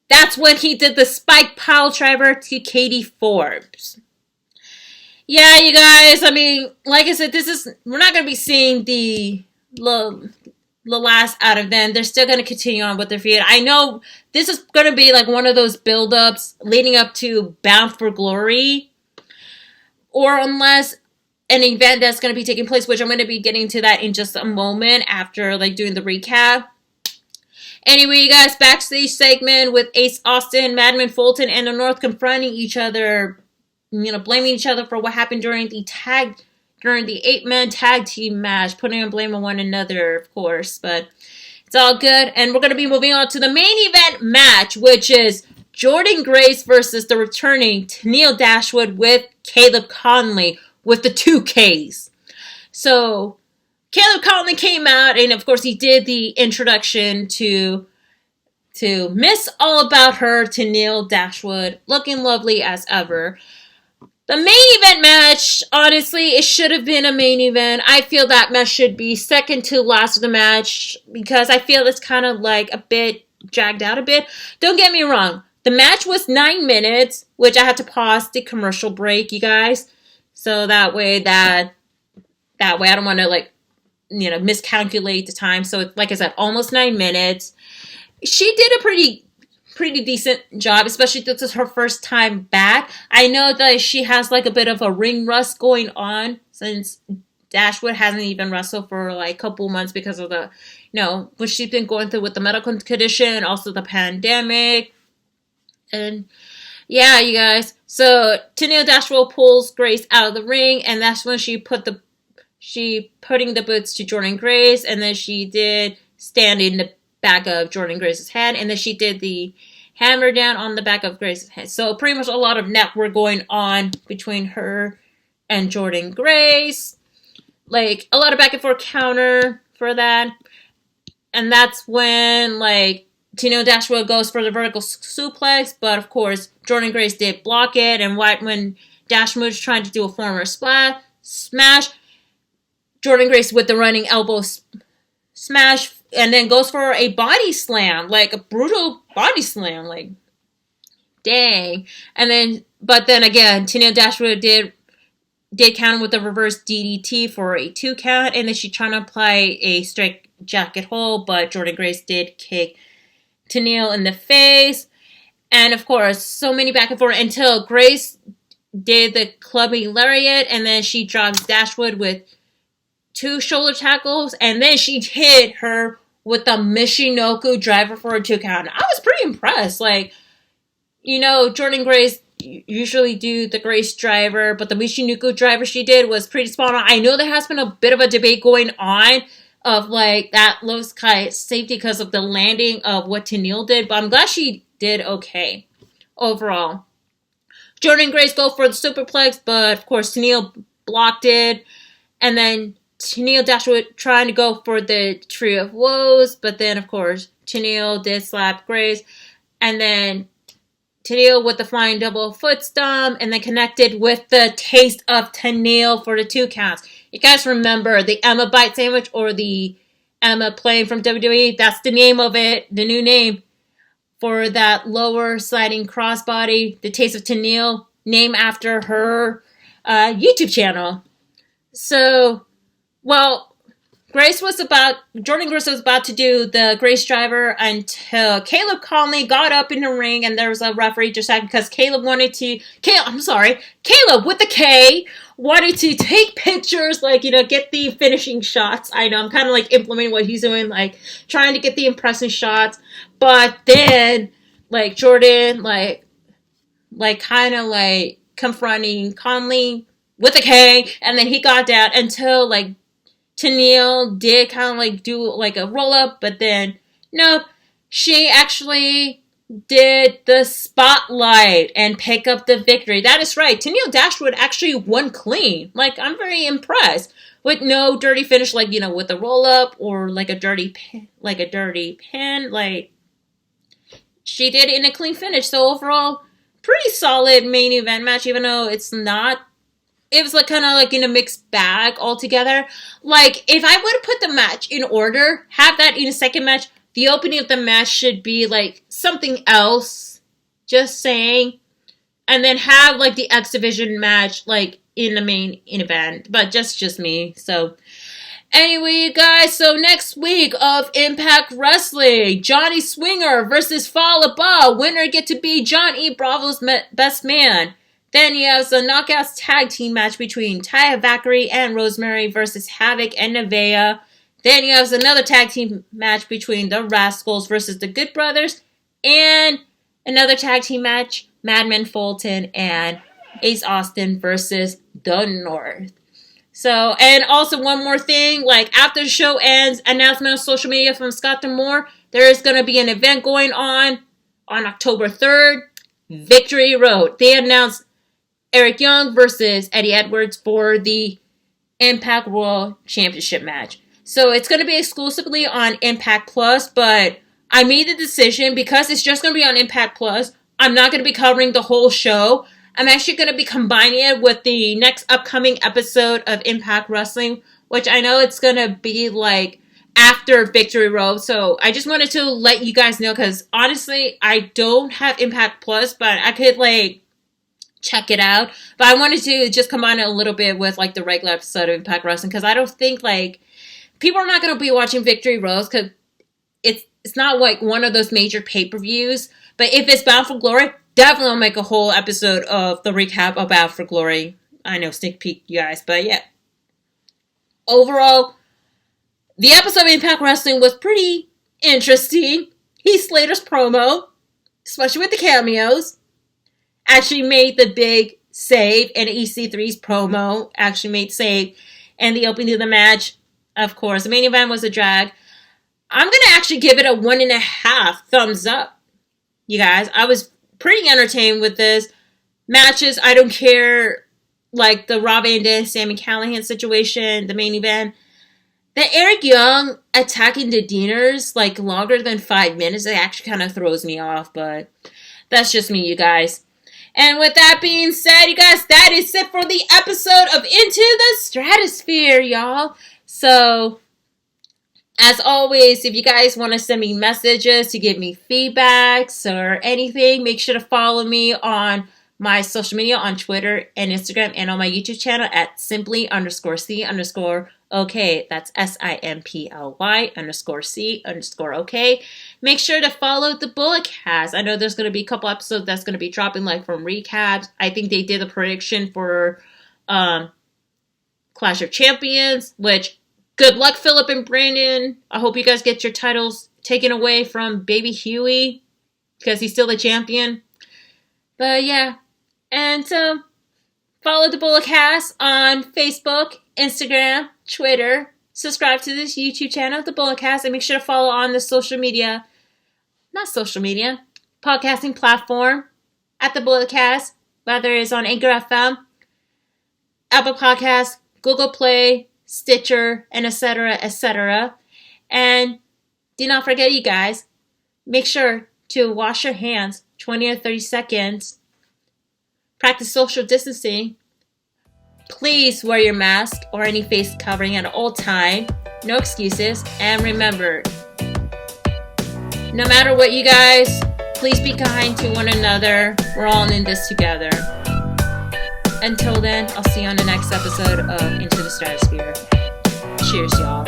That's when he did the spike pile driver to Katie Forbes. Yeah, you guys, I mean, like I said, we're not going to be seeing the last out of them. They're still going to continue on with their feud. I know this is going to be like one of those build-ups leading up to Bound for Glory, or unless an event that's going to be taking place, which I'm going to be getting to that in just a moment after like doing the recap. Anyway, you guys, backstage segment with Ace Austin, Madman Fulton, and the North confronting each other, blaming each other for what happened during the 8-man tag team match, putting on blame on one another, of course, but it's all good. And we're going to be moving on to the main event match, which is Jordynne Grace versus the returning Tennille Dashwood with Caleb Conley with the 2 Ks. So Caleb Conley came out, and of course he did the introduction to Miss All About Her, Tennille Dashwood, looking lovely as ever. The main event match, honestly, it should have been a main event. I feel that match should be second to last of the match because I feel it's kind of like a bit dragged out a bit. Don't get me wrong. The match was 9 minutes, which I had to pause the commercial break, you guys. So that way I don't want to miscalculate the time. So like I said, almost 9 minutes. She did a pretty decent job, especially this is her first time back. I know that she has like a bit of a ring rust going on since Dashwood hasn't even wrestled for like a couple months because of the, what she's been going through with the medical condition, also the pandemic. And yeah, you guys. So Tennille Dashwood pulls Grace out of the ring, and that's when she putting the boots to Jordynne Grace, and then she did stand in the back of Jordynne Grace's head, and then she did the hammer down on the back of Grace's head. So pretty much a lot of network going on between her and Jordynne Grace. Like a lot of back and forth counter for that. And that's when Tennille Dashwood goes for the vertical suplex, but of course Jordynne Grace did block it, and when Dashwood was trying to do a forward smash, Jordynne Grace with the running elbow smash, and then goes for a body slam, like a brutal body slam, like dang. But then again, Tennille Dashwood did counter with a reverse DDT for a 2 count, and then she tried to apply a straight jacket hold, but Jordynne Grace did kick Tennille in the face. And of course, so many back and forth until Grace did the clubbing lariat, and then she drops Dashwood with 2 shoulder tackles, and then she hit her with the Michinoku driver for a 2 count. I was pretty impressed. Jordynne Grace usually do the Grace driver, but the Michinoku driver she did was pretty spot on. I know there has been a bit of a debate going on of that looks kind of safety because of the landing of what Tennille did, but I'm glad she did okay overall. Jordynne Grace go for the superplex, but of course Tennille blocked it, and then Tennille Dashwood trying to go for the Tree of Woes, but then of course Tennille did slap Grace, and then Tennille with the flying double foot stomp, and then connected with the Taste of Tennille for the 2 counts. You guys remember the Emma Bite Sandwich or the Emma Plane from WWE? That's the name of it, the new name for that lower sliding crossbody, the Taste of Tennille, named after her YouTube channel. So, Jordynne Grace was about to do the Grace driver until Caleb Conley got up in the ring, and there was a referee just because Caleb with the K wanted to take pictures, get the finishing shots. I know I'm kind of implementing what he's doing, trying to get the impressive shots, but then Jordynne confronting Conley with a K, and then he got down until like Tennille did kind of like do like a roll up, but then nope, she actually did the spotlight and pick up the victory. That is right. Tennille Dashwood actually won clean. Like, I'm very impressed with no dirty finish, like, you know, with a roll up or like a dirty pin, like she did it in a clean finish. So overall, pretty solid main event match, even though it was like kind of like in a mixed bag altogether. Like, if I would have put the match in order, have that in a second match, the opening of the match should be like something else, just saying, and then have like the X Division match like in the main event, but just me. So anyway, you guys, so next week of Impact Wrestling, Johnny Swinger versus Fallah Bahh. Winner get to be John E. Bravo's best man. Then you have the Knockouts tag team match between Taya Valkyrie and Rosemary versus Havoc and Nevaeh. Then you have another tag team match between the Rascals versus the Good Brothers. And another tag team match, Madman Fulton and Ace Austin versus the North. So, and also one more thing, like after the show ends, announcement on social media from Scott D'Amore, there is going to be an event going on October 3rd, Victory Road. They announced Eric Young versus Eddie Edwards for the Impact World Championship match. So it's going to be exclusively on Impact Plus, but I made the decision because it's just going to be on Impact Plus. I'm not going to be covering the whole show. I'm actually going to be combining it with the next upcoming episode of Impact Wrestling, which I know it's going to be like after Victory Road. So I just wanted to let you guys know because honestly, I don't have Impact Plus, but I could like check it out. But I wanted to just combine it a little bit with like the regular episode of Impact Wrestling because I don't think like people are not going to be watching Victory Road because it's not like one of those major pay-per-views. But if it's Bound for Glory, definitely I'll make a whole episode of the recap of Bound for Glory. I know, sneak peek, you guys. But yeah. Overall, the episode of Impact Wrestling was pretty interesting. Heath Slater's promo, especially with the cameos, actually made the big save. And EC3's promo actually made save. And the opening of the match, of course, the main event was a drag. I'm going to actually give it a 1.5 thumbs up. You guys, I was pretty entertained with this. Matches, I don't care, like the Rob Van Dam, Sami Callihan situation, the main event. The Eric Young attacking the Deaners, like longer than 5 minutes, it actually kind of throws me off, but that's just me, you guys. And with that being said, you guys, that is it for the episode of Into the Stratusphere, y'all. So, as always, if you guys want to send me messages to give me feedbacks or anything, make sure to follow me on my social media on Twitter and Instagram and on my YouTube channel at simply_C_OK. That's SIMPLY_C_OK. Make sure to follow the Bulletcast. I know there's going to be a couple episodes that's going to be dropping like from recaps. I think they did a prediction for Clash of Champions, which good luck, Philip and Brandon. I hope you guys get your titles taken away from Baby Huey because he's still the champion. But yeah, and follow the Bulletcast on Facebook, Instagram, Twitter. Subscribe to this YouTube channel, the Bulletcast, and make sure to follow on the podcasting platform at the Bulletcast, whether it's on Anchor FM, Apple Podcasts, Google Play, Stitcher, and etc., etc. And do not forget, you guys, make sure to wash your hands 20 or 30 seconds. Practice social distancing. Please wear your mask or any face covering at all time. No excuses. And remember, no matter what, you guys, please be kind to one another. We're all in this together. Until then, I'll see you on the next episode of Into the Stratusphere. Cheers, y'all.